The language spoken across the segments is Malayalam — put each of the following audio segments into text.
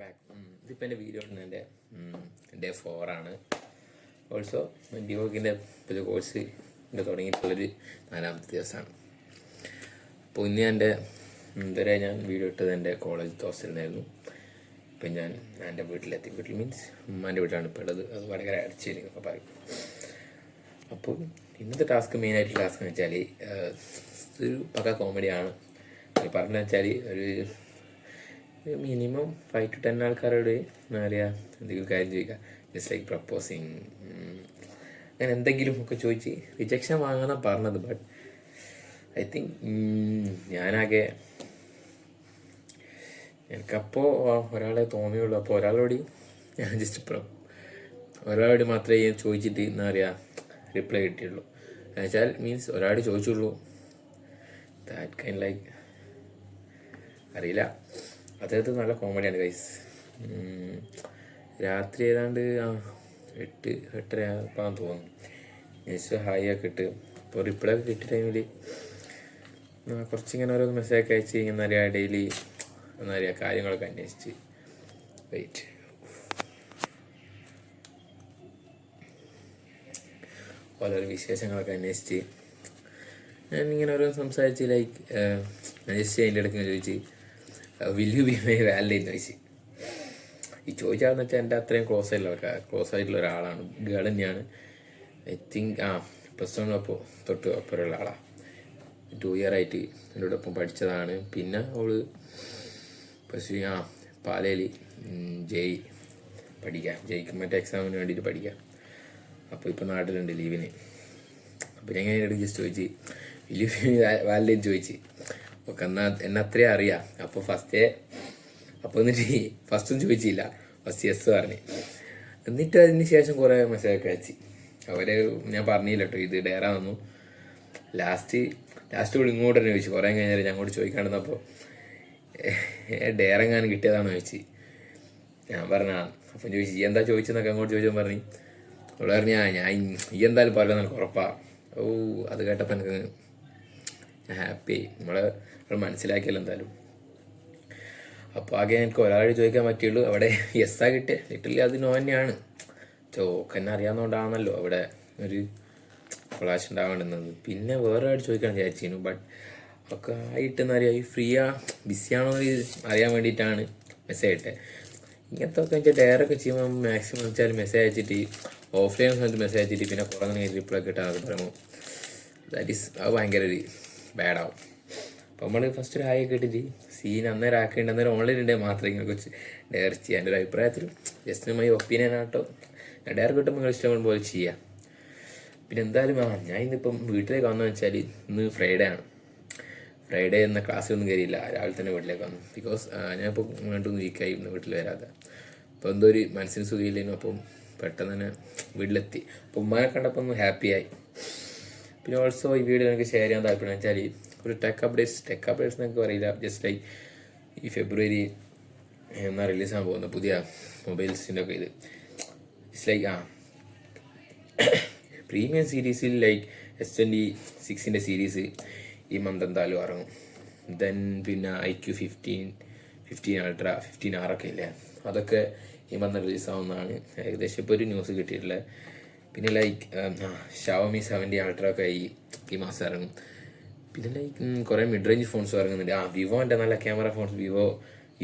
ബാക്ക്. ഇതിപ്പോൾ എൻ്റെ വീഡിയോ ഉണ്ട്. എൻ്റെ ഡേ 4 ആണ്. ഓൾസോ ഡിവോക്കിൻ്റെ പുതിയ കോഴ്സ് തുടങ്ങിയിട്ടുള്ളൊരു 4ാമത്തെ ദിവസമാണ്. അപ്പോൾ ഇന്ന് ഇതുവരെ ഞാൻ വീഡിയോ ഇട്ടത് എൻ്റെ കോളേജ് ഹോസ്റ്റലിൽ നിന്നായിരുന്നു. ഇപ്പം ഞാൻ എൻ്റെ വീട്ടിലെത്തി. വീട്ടിൽ മീൻസ് ഉമ്മാൻ്റെ വീട്ടിലാണ് ഇപ്പോൾ ഉള്ളത്. അത് ഭയങ്കര അടിച്ചേരി എന്നൊക്കെ പറയും. അപ്പോൾ ഇന്നത്തെ മെയിനായിട്ടുള്ള ടാസ്ക് എന്ന് വെച്ചാൽ ഒരു പക്ക കോമഡിയാണ്. പറഞ്ഞു വെച്ചാൽ ഒരു മിനിമം 5 to 10 ആൾക്കാരോട് എന്താ പറയുക, എന്തെങ്കിലും കാര്യം ചോദിക്കുക. ജസ്റ്റ് ലൈക്ക് പ്രപ്പോസിങ്, അങ്ങനെ എന്തെങ്കിലും ഒക്കെ ചോദിച്ച് റിജക്ഷൻ വാങ്ങാൻ പറഞ്ഞത്. ബട്ട് ഐ തിങ്ക് ഞാനാകെ എനിക്കപ്പോൾ ഒരാളെ തോന്നിയുള്ളൂ. അപ്പോൾ ഒരാളോട് ഞാൻ ജസ്റ്റ് ഒരാളോട് മാത്രമേ ചോദിച്ചിട്ട് എന്താ പറയുക റിപ്ലൈ കിട്ടിയുള്ളൂ. എന്നുവെച്ചാൽ മീൻസ് ഒരാളോട് ചോദിച്ചുള്ളൂ. ദാറ്റ് കൈൻഡ് ലൈക്ക് അറിയില്ല. അദ്ദേഹത്തെ നല്ല കോമഡിയാണ് ഗൈസ്. രാത്രി ഏതാണ്ട് 8-8:30 തോന്നുന്നു. ജസ്റ്റ് ഹായ് ഒക്കെ ഇട്ട് ഇപ്പോൾ റിപ്ലൈ ഒക്കെ കിട്ടിയ ടൈമിൽ കുറച്ചിങ്ങനെ ഓരോ മെസ്സേജൊക്കെ അയച്ച് ഇങ്ങനെ അറിയാം ഡെയിലി എന്താ പറയുക കാര്യങ്ങളൊക്കെ അന്വേഷിച്ച് വെയിറ്റ് ഓരോരോ വിശേഷങ്ങളൊക്കെ അന്വേഷിച്ച് ഞാനിങ്ങനെ ഓരോ സംസാരിച്ച് ലൈക്ക് അന്വേഷിച്ച് അതിൻ്റെ ഇടയ്ക്ക് ചോദിച്ച് will you be my valentine ചോദിച്ച്. ഈ ചോദിച്ചാന്ന് വെച്ചാൽ എൻ്റെ അത്രയും ക്ലോസ് ആയിട്ടുള്ള ഒരാളാണ്. ഗേൾ തന്നെയാണ്. ഐ തിങ്ക് +1 തൊട്ട് ഒപ്പമുള്ള ആളാണ്. 2 year ആയിട്ട് എൻ്റെ ഒപ്പം പഠിച്ചതാണ്. പിന്നെ അവള് പാലയിൽ ജെയ്ക്ക് മറ്റേ എക്സാമിന് വേണ്ടിയിട്ട് പഠിക്കാം. അപ്പോൾ ഇപ്പോൾ നാട്ടിലുണ്ട് ലീവിന്. അപ്പോൾ ഞാൻ ഇങ്ങനെ ജസ്റ്റ് ചോദിച്ച് will you be my valentine ചോദിച്ച്. ഓക്കെ, എന്നെ അത്രയും അറിയാം. അപ്പോൾ എന്നിട്ട് ഫസ്റ്റും ചോദിച്ചില്ല, ഫസ്റ്റ് യെസ് പറഞ്ഞ്. എന്നിട്ട് അതിന് ശേഷം കുറേ മെസ്സേജൊക്കെ അയച്ച്. അവരെ ഞാൻ പറഞ്ഞില്ല കേട്ടോ ഇത് ഡയറാന്നു. ലാസ്റ്റ് ഇങ്ങോട്ട് തന്നെ ചോദിച്ചു. കുറേ കഴിഞ്ഞാൽ ഞാൻ അങ്ങോട്ട് ചോദിക്കാണ്ടിരുന്നപ്പോൾ ഡയറെങ്ങാനും കിട്ടിയതാണെന്ന് ചോദിച്ച്. ഞാൻ പറഞ്ഞ അപ്പം ചോദിച്ചു ഈ എന്താ ചോദിച്ചെന്നൊക്കെ അങ്ങോട്ട് ചോദിച്ചാൽ പറഞ്ഞു. അവള് പറഞ്ഞ ഞാൻ ഈ എന്തായാലും പറയുന്നത് എനിക്ക് ഉറപ്പാണ്. അത് കേട്ടപ്പോൾ എനിക്ക് ഹാപ്പി. നമ്മളെ മനസ്സിലാക്കിയല്ലോ എന്തായാലും. അപ്പോൾ ആകെ എനിക്ക് ഒരാളോട് ചോദിക്കാൻ പറ്റുള്ളൂ. അവിടെ യെസ്സാ കിട്ടിയ ലിറ്ററലി അത് നോ തന്നെയാണ്. ചോക്കെന്നെ അറിയാവുന്നതുകൊണ്ടാണല്ലോ അവിടെ ഒരു ഫ്ലാഷ് ഉണ്ടാവേണ്ടുന്നത്. പിന്നെ വേറെ ആയിട്ട് ചോദിക്കാൻ വിചാരിച്ചിരുന്നു. ബട്ട് ഒക്കെ ആയിട്ടെന്ന് അറിയാം ഈ ബിസിയാണോ അറിയാൻ വേണ്ടിയിട്ടാണ് മെസ്സേജ് ഇട്ടത്. ഇങ്ങനത്തെ ഒക്കെ വെച്ചാൽ ഡയറൊക്കെ ചെയ്യുമ്പോൾ മാക്സിമം വെച്ചാൽ മെസ്സേജ് അയച്ചിട്ട് ഓഫ്ലൈൻ സമയത്ത് മെസ്സേജ് അയച്ചിട്ട് പിന്നെ കുറേ നേരം റിപ്ലൈ കിട്ടാൻ അത് പറയുമ്പോൾ അത് ഭയങ്കര ഒരു ബാഡാവും. അപ്പോൾ നമ്മൾ ഫസ്റ്റ് ഒരു ഹായൊക്കെ ഇട്ടിട്ട് സീൻ അന്നേരം ആക്കേണ്ട അന്നേരം ഓൺലൈൻ ഉണ്ടെങ്കിൽ മാത്രമേ ഇങ്ങനെ കുറച്ച് ഡയർ ചെയ്യാം. എൻ്റെ ഒരു അഭിപ്രായത്തിൽ ജസ്റ്റ് മൈ ഒപ്പീനിയൻ ആട്ടോ. ഞാൻ ഡയർ കിട്ടുമ്പോൾ നിങ്ങൾ ഇഷ്ടം പോലെ ചെയ്യാം. പിന്നെ എന്തായാലും ഞാൻ ഇന്നിപ്പം വീട്ടിലേക്ക് വന്നതെന്ന് വെച്ചാൽ ഇന്ന് ഫ്രൈഡേ എന്ന ക്ലാസ്സിലൊന്നും കയറിയില്ല. രാവിലെ തന്നെ വീട്ടിലേക്ക് വന്നു. ബിക്കോസ് ഞാനിപ്പോൾ 2-3 വീക്കായി ഇന്ന് വീട്ടിൽ വരാതെ. അപ്പോൾ എന്തോ ഒരു മനസ്സിന് സുഖമില്ലായിരുന്നു. അപ്പം പെട്ടെന്ന് തന്നെ വീട്ടിലെത്തി. അപ്പോൾ ഉമ്മാനെ കണ്ടപ്പോൾ ഒന്ന് ഹാപ്പിയായി. പിന്നെ ഓൾസോ ഈ വീഡിയോ എനിക്ക് ഷെയർ ചെയ്യാൻ താല്പര്യം വെച്ചാൽ ഒരു ടെക് അപ്ഡേറ്റ്സ് എന്നൊക്കെ അറിയില്ല. ജസ്റ്റ് ലൈക്ക് ഈ ഫെബ്രുവരി എന്നാ റിലീസാകാൻ പോകുന്ന പുതിയ മൊബൈൽസിൻ്റെ ഒക്കെ ഇത് ജസ്റ്റ് ലൈക്ക് പ്രീമിയം സീരീസിൽ ലൈക്ക് S26 സീരീസ് ഈ മന്ത് എന്തായാലും ഇറങ്ങും. ദെൻ പിന്നെ IQ 15 Ultra 15R ഒക്കെ ഇല്ലേ, അതൊക്കെ ഈ മന്ത് റിലീസാവുന്നതാണ് ഏകദേശം ഇപ്പോൾ ഒരു ന്യൂസ് കിട്ടിയിട്ടുള്ളത്. പിന്നെ ലൈക്ക് Xiaomi 70 Ultra ഒക്കെ ഈ മാസം ഇറങ്ങും. പിന്നെ ലൈക്ക് കുറേ മിഡ് റേഞ്ച് ഫോൺസ് ഇറങ്ങുന്നുണ്ട്. വിവോൻ്റെ നല്ല camera phones, Vivo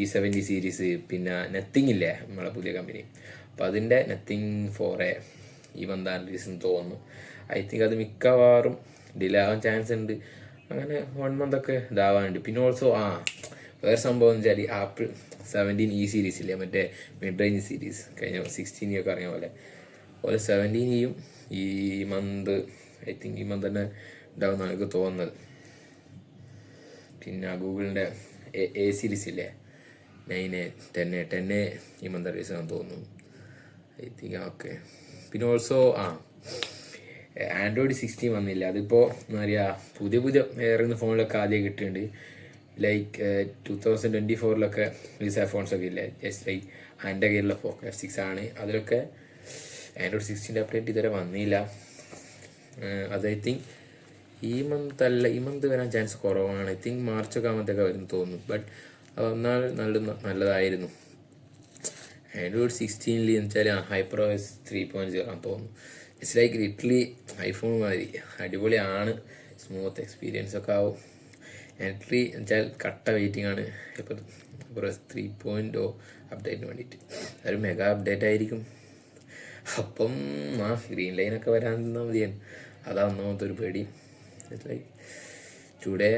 E70 series, പിന്നെ നത്തിങ് ഇല്ലേ നമ്മളെ പുതിയ കമ്പനി. അപ്പോൾ അതിൻ്റെ നത്തിങ് 4A ഈ മന്താണ് റിലീസ് എന്ന് തോന്നുന്നു. ഐ തിങ്ക് അത് മിക്കവാറും ഡിലേ ആവാൻ ചാൻസ് ഉണ്ട്. അങ്ങനെ 1 month ഒക്കെ ഇതാവാനുണ്ട്. പിന്നെ ഓൾസോ വേറെ സംഭവം എന്ന് വെച്ചാൽ ആപ്പിൾ 17E സീരീസ് ഇല്ലേ, മറ്റേ മിഡ് റേഞ്ച് സീരീസ് കഴിഞ്ഞ 16E ഒക്കെ ഇറങ്ങിയ പോലെ 17E ഈ മന്ത് ഐ തിങ്ക് ഈ മന്ത് തന്നെ ഉണ്ടാവുമെന്നാണ് എനിക്ക് തോന്നുന്നത്. പിന്നെ ഗൂഗിളിൻ്റെ A സീരീസ് ഇല്ലേ 9A 10A ഈ മന്ത് റിലീസാണെന്ന് തോന്നുന്നു ഐ തിങ്ക്. ഓക്കെ, പിന്നെ ഓൾസോ Android 16 വന്നില്ല. അതിപ്പോൾ എന്താ പറയുക പുതിയ ഇറങ്ങുന്ന ഫോണിലൊക്കെ ആദ്യം കിട്ടിയിട്ടുണ്ട്. ലൈക്ക് 2024 റിലീസായ ഫോൺസൊക്കെ ഇല്ലേ, ജസ്റ്റ് ലൈക്ക് എൻ്റെ കയ്യിലുള്ള Poco F6 ആണ്. അതിലൊക്കെ Android 16 അപ്ഡേറ്റ് ഇതുവരെ വന്നില്ല. അത് ഐ തിങ്ക് ഈ മന്ത് വരാൻ ചാൻസ് കുറവാണ്. ഐ തിങ്ക് മാർച്ചൊക്കെ ആകുമ്പോഴത്തേക്ക് വരും തോന്നുന്നു. ബട്ട് അത് വന്നാൽ നല്ലതായിരുന്നു. ആൻഡ്രോയിഡ് 16 വെച്ചാൽ ഹൈപ്പർ OS 3.0 ആണെന്ന് തോന്നുന്നു. ഇറ്റ്സ് ലൈക്ക് ലിറ്റർലി ഐഫോൺ മാതിരി അടിപൊളിയാണ്. സ്മൂത്ത് എക്സ്പീരിയൻസ് ഒക്കെ ആവും. ലിറ്റർലി വെച്ചാൽ കട്ട വെയിറ്റിംഗ് ആണ് ഹൈപ്പർ OS 3.0 അപ്ഡേറ്റിന് വേണ്ടിയിട്ട്. അതൊരു മെഗാ അപ്ഡേറ്റ് ആയിരിക്കും. അപ്പം ഗ്രീൻ ലൈനൊക്കെ വരാൻ നിന്നാൽ മതിയാണ്. അതാ ഒന്നാമത്തെ ഒരു പേടി. ഇറ്റ്സ് ലൈക്ക് ടുഡേ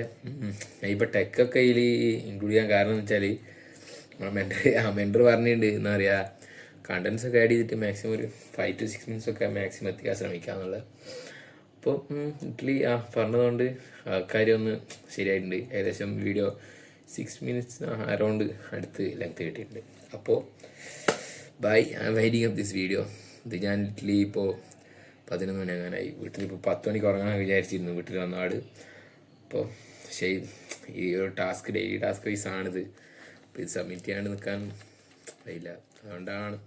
ഇപ്പോൾ ടെക്കൊക്കെ ഇതിൽ ഇൻക്ലൂഡ് ചെയ്യാൻ കാരണം എന്ന് വെച്ചാൽ നമ്മളെ മെൻറ്റർ പറഞ്ഞിട്ടുണ്ട് എന്താ പറയുക, കണ്ടൻസ് ഒക്കെ ആഡ് ചെയ്തിട്ട് മാക്സിമം ഒരു 5 to 6 minutes ഒക്കെ മാക്സിമം എത്തിക്കാൻ ശ്രമിക്കുക എന്നുള്ളത്. അപ്പോൾ ഇറ്റലി പറഞ്ഞതുകൊണ്ട് കാര്യം ഒന്ന് ശരിയായിട്ടുണ്ട്. ഏകദേശം വീഡിയോ 6 minutes അറൗണ്ട് അടുത്ത് ലെങ്ത് കിട്ടിയിട്ടുണ്ട്. അപ്പോൾ bye, I am waiting of this video. ഇത് ഞാൻ ഇറ്റലി ഇപ്പോൾ 11 മണി അങ്ങനായി. വീട്ടിലിപ്പോൾ 10 മണിക്ക് ഉറങ്ങാൻ വിചാരിച്ചിരുന്നു വീട്ടിൽ വന്നാട്. അപ്പോൾ ശരി, ഈ ഒരു ടാസ്ക് ഡെയിലി ടാസ്ക് വൈസ് ആണിത്. അപ്പോൾ ഇത് സബ്മിറ്റ് ചെയ്യാണ്ട് നിൽക്കാൻ കഴിയില്ല. അതുകൊണ്ടാണ്